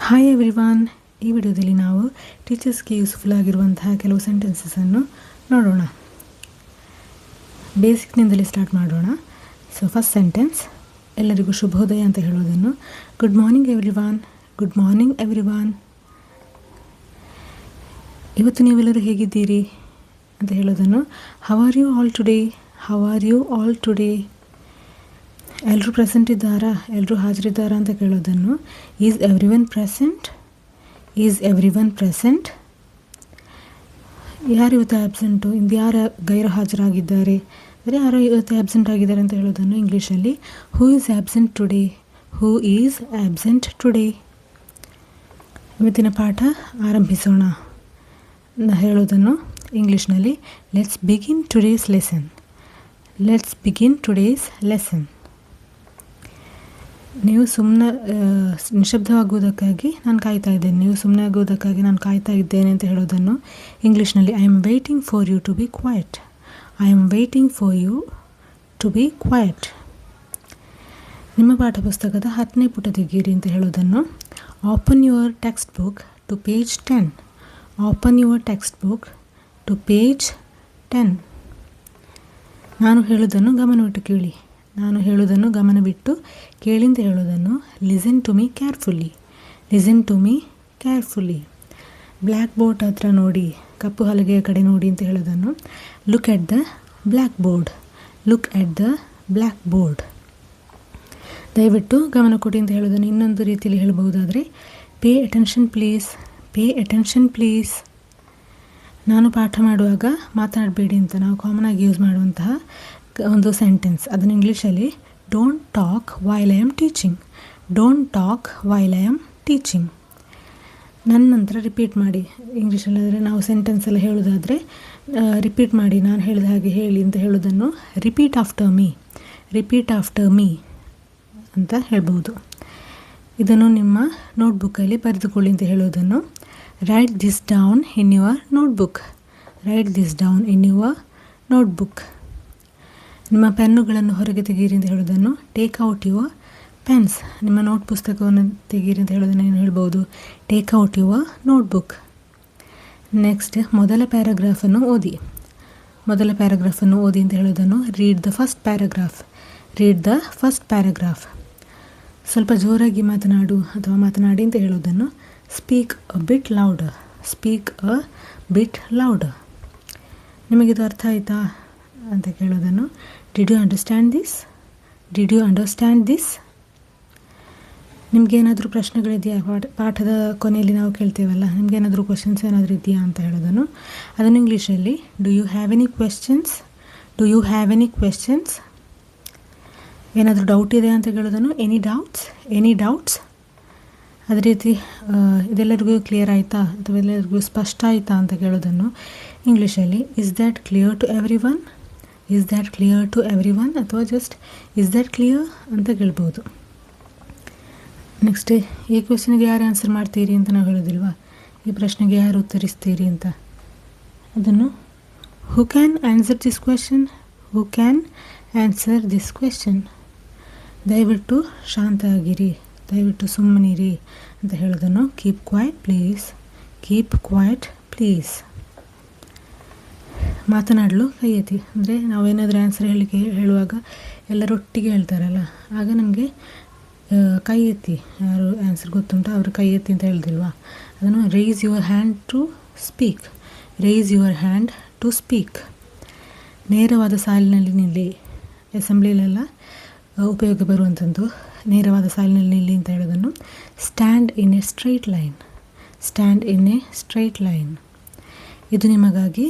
Hi everyone, ಈ ವಿಡಿಯೋದಲ್ಲಿ ನಾವು ಟೀಚರ್ಸ್ಗೆ ಯೂಸ್ಫುಲ್ ಆಗಿರುವಂತಹ ಕೆಲವು ಸೆಂಟೆನ್ಸಸನ್ನು ನೋಡೋಣ. ಬೇಸಿಕ್ನಿಂದಲೇ ಸ್ಟಾರ್ಟ್ ಮಾಡೋಣ. ಸೊ ಫಸ್ಟ್ ಸೆಂಟೆನ್ಸ್, ಎಲ್ಲರಿಗೂ ಶುಭೋದಯ ಅಂತ ಹೇಳೋದನ್ನು good morning everyone. Good morning everyone. ಇವತ್ತು ನೀವೆಲ್ಲರೂ ಹೇಗಿದ್ದೀರಿ ಅಂತ ಹೇಳೋದನ್ನು how are you all today. How are you all today. ಎಲ್ಲರೂ ಪ್ರೆಸೆಂಟ್ ಇದ್ದಾರಾ, ಎಲ್ಲರೂ ಹಾಜರಿದ್ದಾರಾ ಅಂತ ಕೇಳೋದನ್ನು is everyone present. Is everyone present. ಯಾರು ಇವತ್ತು ಆ್ಯಬ್ಸೆಂಟು, ಇಂದು ಯಾರು ಗೈರು ಹಾಜರಾಗಿದ್ದಾರೆ, ಅಂದರೆ ಯಾರು ಇವತ್ತು ಆ್ಯಬ್ಸೆಂಟ್ ಆಗಿದ್ದಾರೆ ಅಂತ ಹೇಳೋದನ್ನು ಇಂಗ್ಲೀಷಲ್ಲಿ who is absent today. Who is absent today. ಇವತ್ತಿನ ಪಾಠ ಆರಂಭಿಸೋಣ ಹೇಳೋದನ್ನು ಇಂಗ್ಲೀಷ್ನಲ್ಲಿ let's begin today's lesson. Let's begin today's lesson. ನೀವು ಸುಮ್ಮನೆ ನಿಶಬ್ದವಾಗುವುದಕ್ಕಾಗಿ ನಾನು ಕಾಯ್ತಾ ಇದ್ದೇನೆ, ನೀವು ಸುಮ್ಮನೆ ಆಗುವುದಕ್ಕಾಗಿ ನಾನು ಕಾಯ್ತಾ ಇದ್ದೇನೆ ಅಂತ ಹೇಳೋದನ್ನು ಇಂಗ್ಲೀಷ್ನಲ್ಲಿ I am waiting for you to be quiet. I am waiting for you to be quiet. ನಿಮ್ಮ ಪಾಠ ಪುಸ್ತಕದ 10ನೇ ಪುಟ ತೆಗೀರಿ ಅಂತ ಹೇಳೋದನ್ನು open your textbook to page 10. Open your textbook to page 10. ನಾನು ಹೇಳೋದನ್ನು ಗಮನವಿಟ್ಟು ಕೇಳಿ. ನಾನು ಹೇಳೋದನ್ನು ಗಮನವಿಟ್ಟು ಕೇಳಿ ಅಂತ ಹೇಳೋದನ್ನು listen to me carefully. Listen to me carefully. Blackboard ಹತ್ರ ನೋಡಿ, ಕಪ್ಪು ಹಲಗೆಯ ಕಡೆ ನೋಡಿ ಅಂತ ಹೇಳೋದನ್ನು look at the blackboard. Look at the blackboard. ದಯವಿಟ್ಟು ಗಮನ ಕೊಡಿ ಅಂತ ಹೇಳೋದನ್ನು ಇನ್ನೊಂದು ರೀತಿಯಲ್ಲಿ ಹೇಳಬಹುದಾದರೆ pay attention please. Pay attention please. ನಾನು ಪಾಠ ಮಾಡುವಾಗ ಮಾತನಾಡಬೇಡಿ ಅಂತ ನಾವು ಕಾಮನ್ ಆಗಿ ಯೂಸ್ ಮಾಡುವಂತಹ ಒಂದು ಸೆಂಟೆನ್ಸ್. ಅದನ್ನು ಇಂಗ್ಲೀಷಲ್ಲಿ don't talk while I am teaching. Don't talk while I am teaching. ನನ್ನ ನಂತರ ರಿಪೀಟ್ ಮಾಡಿ. ಇಂಗ್ಲೀಷಲ್ಲಾದರೆ ನಾವು ಸೆಂಟೆನ್ಸ್ ಎಲ್ಲ ಹೇಳೋದಾದರೆ ರಿಪೀಟ್ ಮಾಡಿ, ನಾನು ಹೇಳಿದ ಹಾಗೆ ಹೇಳಿ ಅಂತ ಹೇಳೋದನ್ನು repeat after me. Repeat after me ಅಂತ ಹೇಳ್ಬೋದು. ಇದನ್ನು ನಿಮ್ಮ ನೋಟ್ಬುಕ್ಕಲ್ಲಿ ಬರೆದುಕೊಳ್ಳಿ ಅಂತ ಹೇಳೋದನ್ನು write this down in your notebook. Write this down in your notebook. ನಿಮ್ಮ ಪೆನ್ನುಗಳನ್ನು ಹೊರಗೆ ತೆಗೀರಿ ಅಂತ ಹೇಳೋದನ್ನು ಟೇಕ್ ಔಟ್ ಯುವರ್ ಪೆನ್ಸ್. ನಿಮ್ಮ ನೋಟ್ ಪುಸ್ತಕವನ್ನು ತೆಗೀರಿ ಅಂತ ಹೇಳೋದನ್ನು ಏನು ಹೇಳ್ಬೋದು, take out your notebook. Next, ಮೊದಲ ಪ್ಯಾರಾಗ್ರಾಫನ್ನು ಓದಿ. ಮೊದಲ ಪ್ಯಾರಾಗ್ರಾಫನ್ನು ಓದಿ ಅಂತ ಹೇಳೋದನ್ನು read the first paragraph. Read the first paragraph. ಸ್ವಲ್ಪ ಜೋರಾಗಿ ಮಾತನಾಡು ಅಥವಾ ಮಾತನಾಡಿ ಅಂತ ಹೇಳೋದನ್ನು speak a bit louder. Speak a bit louder. ನಿಮಗಿದು ಅರ್ಥ ಆಯಿತಾ ಅಂತ ಕೇಳೋದನ್ನು did you understand this. Did you understand this. ನಿಮಗೇನಾದರೂ ಪ್ರಶ್ನೆಗಳಿದೆಯಾ? ಪಾಠದ ಕೊನೆಯಲ್ಲಿ ನಾವು ಕೇಳ್ತೇವಲ್ಲ, ನಿಮಗೇನಾದರೂ ಕ್ವೆಶನ್ಸ್ ಏನಾದರೂ ಇದೆಯಾ ಅಂತ ಹೇಳೋದನ್ನು ಅದನ್ನು ಇಂಗ್ಲೀಷಲ್ಲಿ do you have any questions. Do you have any questions. ಏನಾದರೂ ಡೌಟ್ ಇದೆ ಅಂತ ಕೇಳೋದನ್ನು ಎನಿ ಡೌಟ್ಸ್. Any doubts. ಅದೇ ರೀತಿ ಇದೆಲ್ಲರಿಗೂ ಕ್ಲಿಯರ್ ಆಯಿತಾ ಅಥವಾ ಎಲ್ಲರಿಗೂ ಸ್ಪಷ್ಟ ಆಯಿತಾ ಅಂತ ಕೇಳೋದನ್ನು ಇಂಗ್ಲೀಷಲ್ಲಿ is that clear to everyone. Is that clear to everyone ಅಥವಾ ಜಸ್ಟ್ ಇಸ್ ದ್ಯಾಟ್ ಕ್ಲಿಯರ್ ಅಂತ ಕೇಳ್ಬೋದು. ನೆಕ್ಸ್ಟ್, ಈ ಕ್ವೆಶನ್ಗೆ ಯಾರು ಆನ್ಸರ್ ಮಾಡ್ತೀರಿ ಅಂತ ನಾವು ಹೇಳೋದಿಲ್ವಾ, ಈ ಪ್ರಶ್ನೆಗೆ ಯಾರು ಉತ್ತರಿಸ್ತೀರಿ ಅಂತ. ಅದನ್ನು who can answer this question. Who can answer this question. ದಯವಿಟ್ಟು ಶಾಂತ ಆಗಿರಿ, ದಯವಿಟ್ಟು ಸುಮ್ಮನಿರಿ ಅಂತ ಹೇಳೋದನ್ನು keep quiet please. Keep quiet please. ಮಾತನಾಡಲು ಕೈ ಎತ್ತಿ. ಅಂದರೆ ನಾವೇನಾದರೂ ಆನ್ಸರ್ ಹೇಳುವಾಗ ಎಲ್ಲರೊಟ್ಟಿಗೆ ಹೇಳ್ತಾರಲ್ಲ, ಆಗ ನಮಗೆ ಕೈ ಎತ್ತಿ, ಯಾರು ಆನ್ಸರ್ ಗೊತ್ತುಂಟು ಅವರು ಕೈ ಎತ್ತಿ ಅಂತ ಹೇಳ್ದಿಲ್ವಾ, ಅದನ್ನು raise your hand to speak. Raise your hand to speak. ನೇರವಾದ ಸಾಲಿನಲ್ಲಿ ನಿಲ್ಲಿ. ಅಸೆಂಬ್ಲಿಲೆಲ್ಲ ಉಪಯೋಗ ಬರುವಂಥದ್ದು ನೇರವಾದ ಸಾಲಿನಲ್ಲಿ ನಿಲ್ಲಿ ಅಂತ ಹೇಳೋದನ್ನು stand in a straight line. Stand in a straight line. ಇದು ನಿಮಗಾಗಿ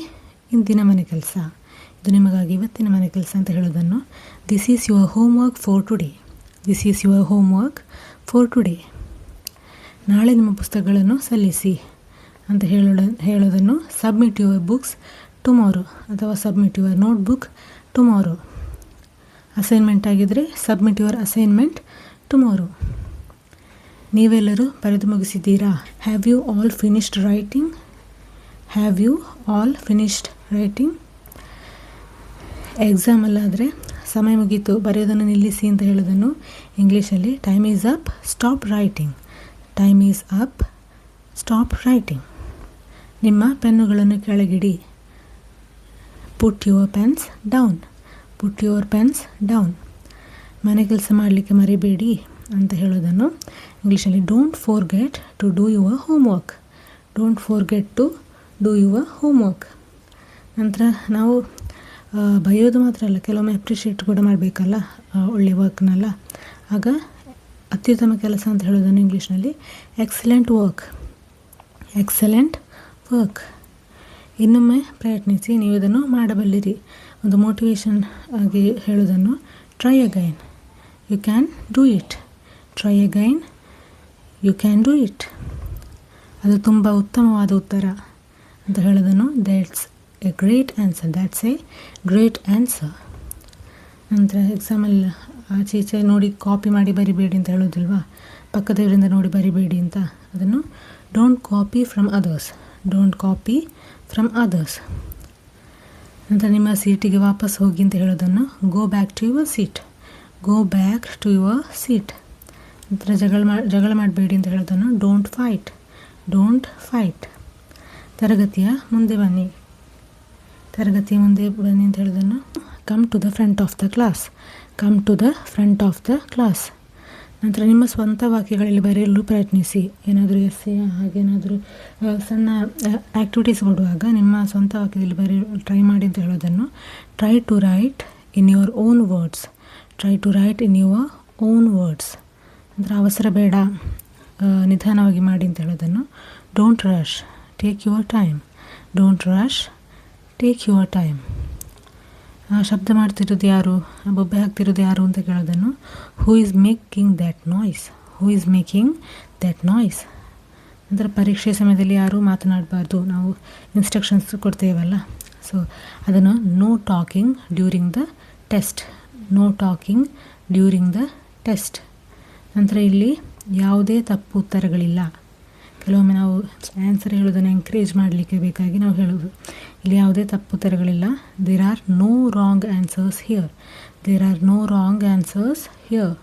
ಇಂದಿನ ಮನೆ ಕೆಲಸ. ಇದು ನಿಮಗಾಗಿ ಇವತ್ತಿನ ಮನೆ ಕೆಲಸ ಅಂತ ಹೇಳೋದನ್ನು this is your homework for today. This is your homework for today. ನಾಳೆ ನಿಮ್ಮ ಪುಸ್ತಕಗಳನ್ನು ಸಲ್ಲಿಸಿ ಅಂತ ಹೇಳೋದನ್ನು ಸಬ್ಮಿಟ್ ಯುವರ್ ಬುಕ್ಸ್ ಟುಮಾರೋ ಅಥವಾ submit your notebook tomorrow. Assignment ಆಗಿದ್ದರೆ ಸಬ್ಮಿಟ್ ಯುವರ್ ಅಸೈನ್ಮೆಂಟ್ ಟುಮಾರೋ. ನೀವೆಲ್ಲರೂ ಬರೆದು ಮುಗಿಸಿದ್ದೀರಾ? Have you all finished writing. Have you all finished writing. ಎಕ್ಸಾಮಲ್ಲಾದರೆ ಸಮಯ ಮುಗೀತು, ಬರೆಯೋದನ್ನು ನಿಲ್ಲಿಸಿ ಅಂತ ಹೇಳೋದನ್ನು ಇಂಗ್ಲೀಷಲ್ಲಿ time is up, stop writing. Time is up, stop writing. ನಿಮ್ಮ ಪೆನ್ನುಗಳನ್ನು ಕೆಳಗಿಡಿ. Put your pens down, put your pens down. ಮನೆ ಕೆಲಸ ಮಾಡಲಿಕ್ಕೆ ಮರಿಬೇಡಿ ಅಂತ ಹೇಳೋದನ್ನು ಇಂಗ್ಲೀಷಲ್ಲಿ don't forget to do your homework, don't forget to do your homework. ನಂತರ ನಾವು ಬರೆಯೋದು ಮಾತ್ರ ಅಲ್ಲ, ಕೆಲವೊಮ್ಮೆ ಅಪ್ರಿಷಿಯೇಟ್ ಕೂಡ ಮಾಡಬೇಕಲ್ಲ ಒಳ್ಳೆಯ ವರ್ಕ್ನೆಲ್ಲ. ಆಗ ಅತ್ಯುತ್ತಮ ಕೆಲಸ ಅಂತ ಹೇಳೋದನ್ನು ಇಂಗ್ಲೀಷ್ನಲ್ಲಿ ಎಕ್ಸಲೆಂಟ್ ವರ್ಕ್, ಎಕ್ಸಲೆಂಟ್ ವರ್ಕ್. ಇನ್ನೊಮ್ಮೆ ಪ್ರಯತ್ನಿಸಿ, ನೀವು ಇದನ್ನು ಮಾಡಬಲ್ಲಿರಿ. ಒಂದು ಮೋಟಿವೇಶನ್ ಆಗಿ ಹೇಳೋದನ್ನು try again, you can do it, try again, you can do it. ಅದು ತುಂಬ ಉತ್ತಮವಾದ ಉತ್ತರ ಅಂತ ಹೇಳೋದನ್ನು that's a great answer, that's a great answer. ನಂತರ ಎಕ್ಸಾಮಲ್ಲಿ ಆಚೆ ಈಚೆ ನೋಡಿ ಕಾಪಿ ಮಾಡಿ ಬರಿಬೇಡಿ ಅಂತ ಹೇಳೋದಿಲ್ವಾ, ಪಕ್ಕದವರಿಂದ ನೋಡಿ ಬರಿಬೇಡಿ ಅಂತ. ಅದನ್ನು don't copy from others, don't copy from others. ನಂತರ ನಿಮ್ಮ ಸೀಟಿಗೆ ವಾಪಸ್ ಹೋಗಿ ಅಂತ ಹೇಳೋದನ್ನು go back to your seat, go back to your seat. ನಂತರ ಜಗಳ ಮಾಡಬೇಡಿ ಅಂತ ಹೇಳೋದನ್ನು ಡೋಂಟ್ ಫೈಟ್, ಡೋಂಟ್ ಫೈಟ್. ತರಗತಿಯ ಮುಂದೆ ಬನ್ನಿ, ತರಗತಿಯ ಮುಂದೆ ಬನ್ನಿ ಅಂತ ಹೇಳೋದನ್ನು come to the front of the class, come to the front of the class. ನಂತರ ನಿಮ್ಮ ಸ್ವಂತ ವಾಕ್ಯಗಳಲ್ಲಿ ಬರೆಯಲು ಪ್ರಯತ್ನಿಸಿ. ಏನಾದರೂ ಎಸ್ಸೆ ಹಾಗೇನಾದರೂ ಸಣ್ಣ ಆ್ಯಕ್ಟಿವಿಟೀಸ್ ಕೊಡುವಾಗ ನಿಮ್ಮ ಸ್ವಂತ ವಾಕ್ಯದಲ್ಲಿ ಬರೆಯಲು ಟ್ರೈ ಮಾಡಿ ಅಂತ ಹೇಳೋದನ್ನು try to write in your own words, try to write in your own words. ನಂತರ ಅವಸರ ಬೇಡ, ನಿಧಾನವಾಗಿ ಮಾಡಿ ಅಂತ ಹೇಳೋದನ್ನು don't rush, take your time, don't rush, take your time. ಶಬ್ದ ಮಾಡ್ತಿರೋದು ಯಾರು, ಬೊಬ್ಬೆ ಹಾಕ್ತಿರೋದು ಯಾರು ಅಂತ ಕೇಳೋದನ್ನು who is making that noise, who is making that noise. ನಂತರ ಪರೀಕ್ಷೆ ಸಮಯದಲ್ಲಿ ಯಾರೂ ಮಾತನಾಡಬಾರ್ದು, ನಾವು ಇನ್ಸ್ಟ್ರಕ್ಷನ್ಸ್ ಕೊಡ್ತೇವಲ್ಲ, ಸೊ ಅದನ್ನು no talking during the test, no talking during the test. ನಂತರ ಇಲ್ಲಿ ಯಾವುದೇ ತಪ್ಪು ಉತ್ತರಗಳಿಲ್ಲ. ಕೆಲವೊಮ್ಮೆ ನಾವು ಆನ್ಸರ್ ಹೇಳೋದನ್ನು ಎಂಕರೇಜ್ ಮಾಡಲಿಕ್ಕೆ ಬೇಕಾಗಿ ನಾವು ಹೇಳೋದು, ಇಲ್ಲಿ ಯಾವುದೇ ತಪ್ಪು ಉತ್ತರಗಳಿಲ್ಲ. There are no wrong answers here, there are no wrong answers here.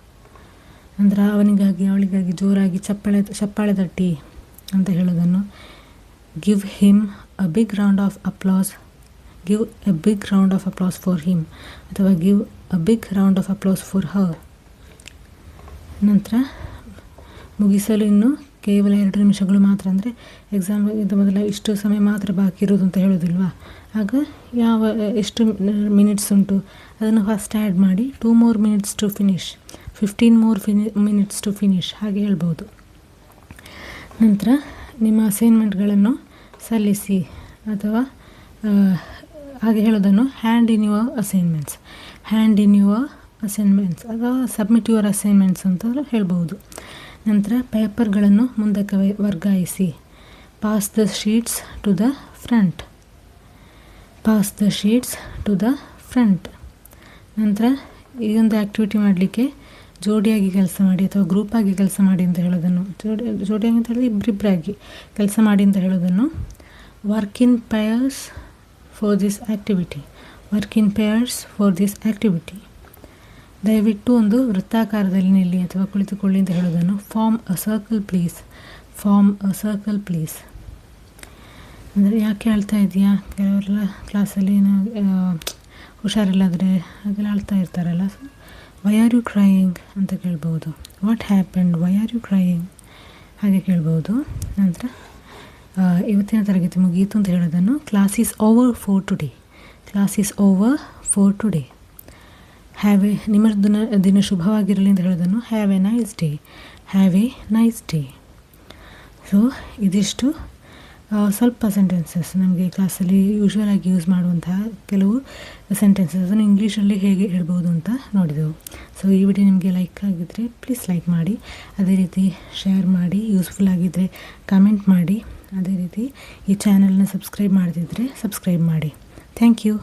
ನಂತರ ಅವನಿಗಾಗಿ ಅವಳಿಗಾಗಿ ಜೋರಾಗಿ ಚಪ್ಪಾಳೆ ತಟ್ಟಿ ಅಂತ ಹೇಳೋದನ್ನು give him a big round of applause, give a big round of applause for him ಅಥವಾ give a big round of applause for her. ನಂತರ ಮುಗಿಸಲು ಇನ್ನು ಕೇವಲ 2 ನಿಮಿಷಗಳು ಮಾತ್ರ, ಅಂದರೆ ಎಕ್ಸಾಮ್ಗಿಂತ ಮೊದಲ ಇಷ್ಟು ಸಮಯ ಮಾತ್ರ ಬಾಕಿ ಇರೋದು ಅಂತ ಹೇಳೋದಿಲ್ವಾ, ಆಗ ಎಷ್ಟು ಮಿನಿಟ್ಸ್ ಉಂಟು ಅದನ್ನು ಫಸ್ಟ್ ಆ್ಯಡ್ ಮಾಡಿ 2 more minutes to finish, 15 more minutes to finish ಹಾಗೆ ಹೇಳ್ಬೋದು. ನಂತರ ನಿಮ್ಮ ಅಸೈನ್ಮೆಂಟ್ಗಳನ್ನು ಸಲ್ಲಿಸಿ ಅಥವಾ ಹಾಗೆ ಹೇಳೋದನ್ನು hand in your assignments, hand in your assignments ಅಥವಾ ಸಬ್ಮಿಟ್ ಯುವರ್ ಅಸೈನ್ಮೆಂಟ್ಸ್ ಅಂತ ಹೇಳ್ಬೋದು. ನಂತರ ಪೇಪರ್ಗಳನ್ನು ಮುಂದಕ್ಕೆ ವರ್ಗಾಯಿಸಿ. Pass the sheets to the front, pass the sheets to the front. ನಂತರ ಈ ಒಂದು ಆ್ಯಕ್ಟಿವಿಟಿ ಮಾಡಲಿಕ್ಕೆ ಜೋಡಿಯಾಗಿ ಕೆಲಸ ಮಾಡಿ ಅಥವಾ ಗ್ರೂಪಾಗಿ ಕೆಲಸ ಮಾಡಿ ಅಂತ ಹೇಳೋದನ್ನು, ಜೋಡಿಯಾಗಿ ಅಂತ ಹೇಳಿದ್ರೆ ಇಬ್ಬರಿಬ್ಬರಾಗಿ ಕೆಲಸ ಮಾಡಿ ಅಂತ ಹೇಳೋದನ್ನು work in pairs for this activity, work in pairs for this activity. ದಯವಿಟ್ಟು ಒಂದು ವೃತ್ತಾಕಾರದಲ್ಲಿ ನಿಲ್ಲಿ ಅಥವಾ ಕುಳಿತುಕೊಳ್ಳಿ ಅಂತ ಹೇಳೋದನ್ನು form a circle please, form a circle please. ಅಂದರೆ ಯಾಕೆ ಅಳ್ತಾ ಇದೆಯಾ, ಕೆಲವರೆಲ್ಲ ಕ್ಲಾಸಲ್ಲಿ ಹುಷಾರಿಲ್ಲಾದರೆ ಹಾಗೆಲ್ಲ ಅಳ್ತಾ ಇರ್ತಾರಲ್ಲ, so why are you crying ಅಂತ ಕೇಳ್ಬೋದು, what happened, why are you crying ಹಾಗೆ ಕೇಳ್ಬೋದು. ನಂತರ ಇವತ್ತಿನ ತರಗತಿ ಮುಗಿಯಿತು ಅಂತ ಹೇಳೋದನ್ನು class is over for today, class is over for today. ನಿಮ್ಮ ದಿನ ಶುಭವಾಗಿರಲಿ ಅಂತ ಹೇಳೋದನ್ನು have a nice day, have a nice day. So ಇದಿಷ್ಟು ಸ್ವಲ್ಪ ಸೆಂಟೆನ್ಸಸ್ ನಮಗೆ ಕ್ಲಾಸಲ್ಲಿ ಯೂಶ್ವಲ್ ಆಗಿ ಯೂಸ್ ಮಾಡುವಂತಹ ಕೆಲವು ಸೆಂಟೆನ್ಸಸ್, ಅದನ್ನು ಇಂಗ್ಲೀಷಲ್ಲಿ ಹೇಗೆ ಹೇಳ್ಬೋದು ಅಂತ ನೋಡಿದೆವು. ಸೊ ಈ ವಿಡಿಯೋ ನಿಮಗೆ ಲೈಕ್ ಆಗಿದ್ದರೆ ಪ್ಲೀಸ್ ಲೈಕ್ ಮಾಡಿ, ಅದೇ ರೀತಿ ಶೇರ್ ಮಾಡಿ, ಯೂಸ್ಫುಲ್ ಆಗಿದ್ದರೆ ಕಮೆಂಟ್ ಮಾಡಿ, ಅದೇ ರೀತಿ ಈ ಚಾನಲ್ನ ಸಬ್ಸ್ಕ್ರೈಬ್ ಮಾಡದಿದ್ದರೆ ಸಬ್ಸ್ಕ್ರೈಬ್ ಮಾಡಿ. Thank you.